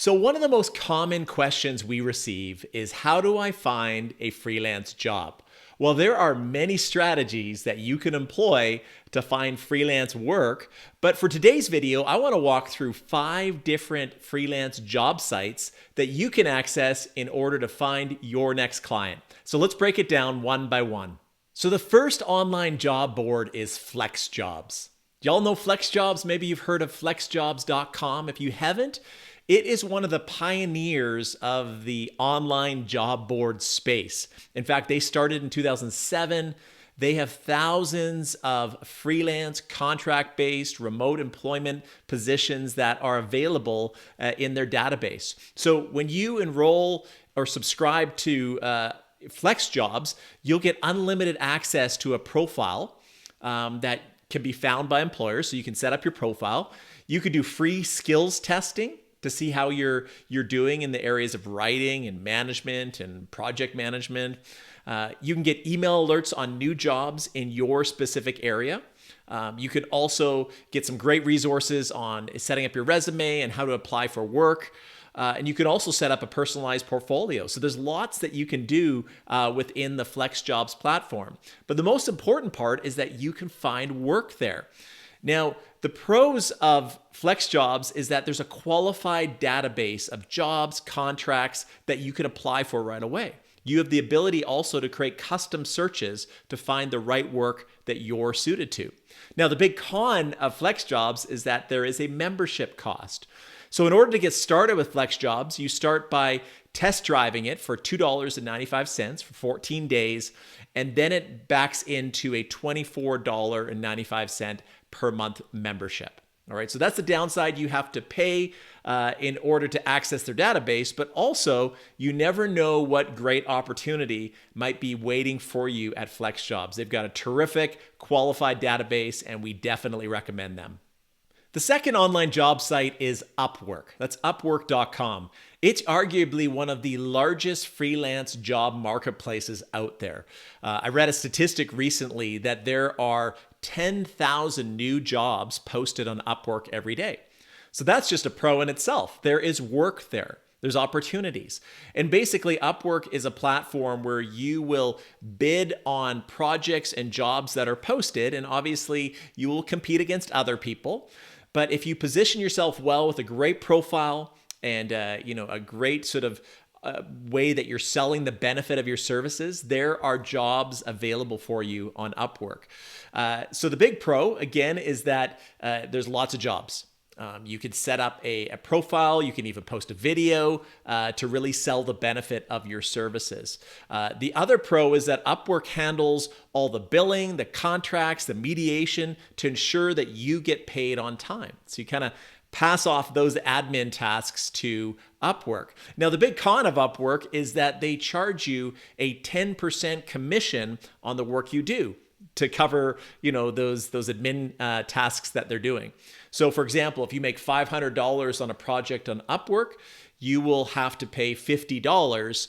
So one of the most common questions we receive is, how do I find a freelance job? Well, there are many strategies that you can employ to find freelance work, but for today's video, I want to walk through 5 different freelance job sites that you can access in order to find your next client. So let's break it down one by one. So the first online job board is FlexJobs. Y'all know FlexJobs? Maybe you've heard of flexjobs.com. If you haven't, it is one of the pioneers of the online job board space. In fact, they started in 2007. They have thousands of freelance, contract-based, remote employment positions that are available in their database. So when you enroll or subscribe to FlexJobs, you'll get unlimited access to a profile that can be found by employers. So you can set up your profile. You could do free skills testing to see how you're doing in the areas of writing and management and project management. You can get email alerts on new jobs in your specific area. You could also get some great resources on setting up your resume and how to apply for work. And you can also set up a personalized portfolio. So there's lots that you can do within the FlexJobs platform. But the most important part is that you can find work there. Now, the pros of FlexJobs is that there's a qualified database of jobs, contracts that you can apply for right away. You have the ability also to create custom searches to find the right work that you're suited to. Now, the big con of FlexJobs is that there is a membership cost. So in order to get started with FlexJobs, you start by test driving it for $2.95 for 14 days, and then it backs into a $24.95 per month membership. All right, so that's the downside. You have to pay in order to access their database, but also you never know what great opportunity might be waiting for you at FlexJobs. They've got a terrific qualified database, and we definitely recommend them. The second online job site is Upwork. That's Upwork.com. It's arguably one of the largest freelance job marketplaces out there. I read a statistic recently that there are 10,000 new jobs posted on Upwork every day. So that's just a pro in itself. There is work there. There's opportunities. And basically, Upwork is a platform where you will bid on projects and jobs that are posted, and obviously you will compete against other people. But if you position yourself well with a great profile and a great sort of way that you're selling the benefit of your services, there are jobs available for you on Upwork. So the big pro, again, is that there's lots of jobs. You can set up a profile. You can even post a video to really sell the benefit of your services. The other pro is that Upwork handles all the billing, the contracts, the mediation to ensure that you get paid on time. So you kind of pass off those admin tasks to Upwork. Now, the big con of Upwork is that they charge you a 10% commission on the work you do to cover, those admin tasks that they're doing. So for example, if you make $500 on a project on Upwork, you will have to pay $50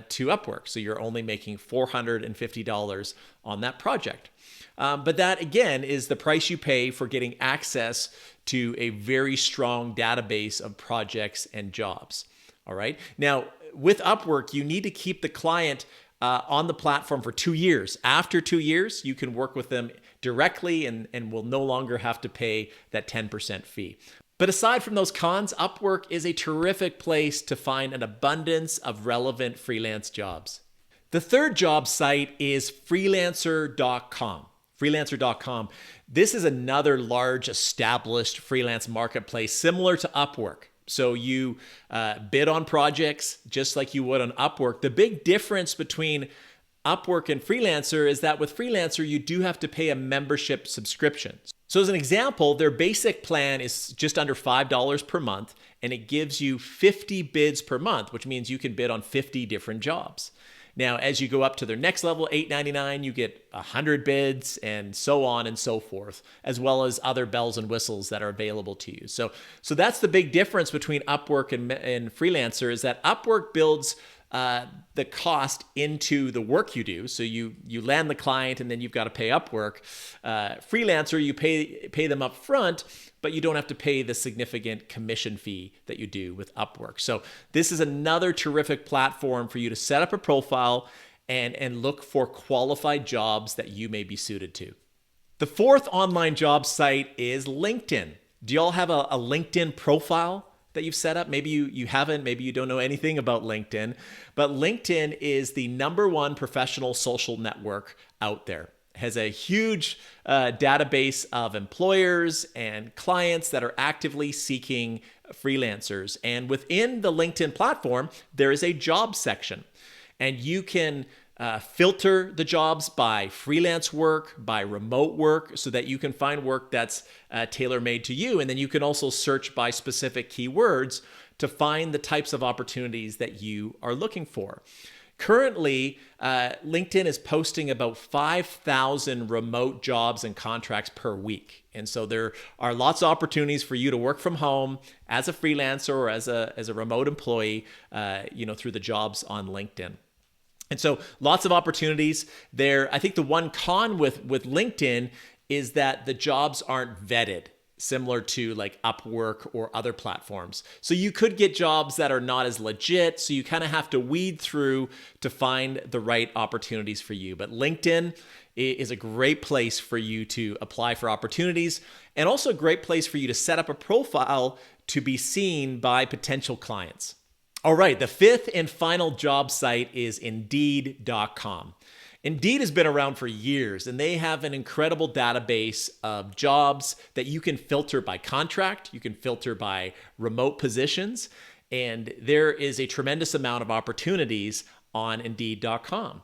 to Upwork. So you're only making $450 on that project. But that, again, is the price you pay for getting access to a very strong database of projects and jobs. All right. Now, with Upwork, you need to keep the client on the platform for 2 years. After 2 years, you can work with them directly and will no longer have to pay that 10% fee. But aside from those cons, Upwork is a terrific place to find an abundance of relevant freelance jobs. The third job site is freelancer.com. Freelancer.com. This is another large established freelance marketplace similar to Upwork. So you bid on projects just like you would on Upwork. The big difference between Upwork and Freelancer is that with Freelancer, you do have to pay a membership subscription. So as an example, their basic plan is just under $5 per month, and it gives you 50 bids per month, which means you can bid on 50 different jobs. Now, as you go up to their next level, $8.99, you get 100 bids and so on and so forth, as well as other bells and whistles that are available to you. So that's the big difference between Upwork and Freelancer, is that Upwork builds the cost into the work you do. So you land the client and then you've got to pay Upwork. Freelancer, you pay them up front, but you don't have to pay the significant commission fee that you do with Upwork. So this is another terrific platform for you to set up a profile and look for qualified jobs that you may be suited to. The fourth online job site is LinkedIn. Do y'all have a LinkedIn profile that you've set up? Maybe you haven't, maybe you don't know anything about LinkedIn, but LinkedIn is the #1 professional social network out there. It has a huge database of employers and clients that are actively seeking freelancers. And within the LinkedIn platform, there is a job section. And you can filter the jobs by freelance work, by remote work, so that you can find work that's tailor-made to you. And then you can also search by specific keywords to find the types of opportunities that you are looking for. Currently, LinkedIn is posting about 5,000 remote jobs and contracts per week. And so there are lots of opportunities for you to work from home as a freelancer or as a remote employee, through the jobs on LinkedIn. And so lots of opportunities there. I think the one con with LinkedIn is that the jobs aren't vetted, similar to like Upwork or other platforms. So you could get jobs that are not as legit. So you kind of have to weed through to find the right opportunities for you. But LinkedIn is a great place for you to apply for opportunities, and also a great place for you to set up a profile to be seen by potential clients. All right, the fifth and final job site is Indeed.com. Indeed has been around for years, and they have an incredible database of jobs that you can filter by contract, you can filter by remote positions, and there is a tremendous amount of opportunities on Indeed.com.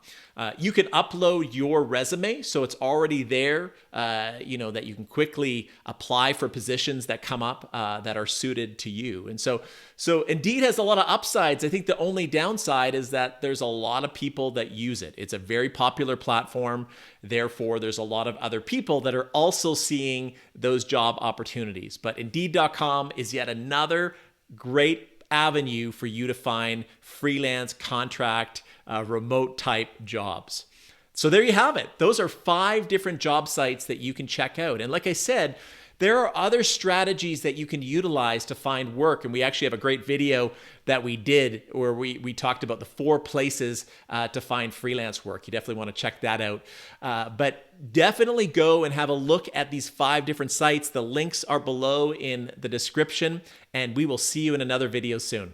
You can upload your resume, so it's already there, that you can quickly apply for positions that come up that are suited to you. And so Indeed has a lot of upsides. I think the only downside is that there's a lot of people that use it. It's a very popular platform. Therefore, there's a lot of other people that are also seeing those job opportunities. But Indeed.com is yet another great avenue for you to find freelance, contract, remote type jobs. So there you have it. Those are 5 different job sites that you can check out. And like I said, there are other strategies that you can utilize to find work. And we actually have a great video that we did where we talked about the 4 places to find freelance work. You definitely want to check that out. But definitely go and have a look at these 5 different sites. The links are below in the description, and we will see you in another video soon.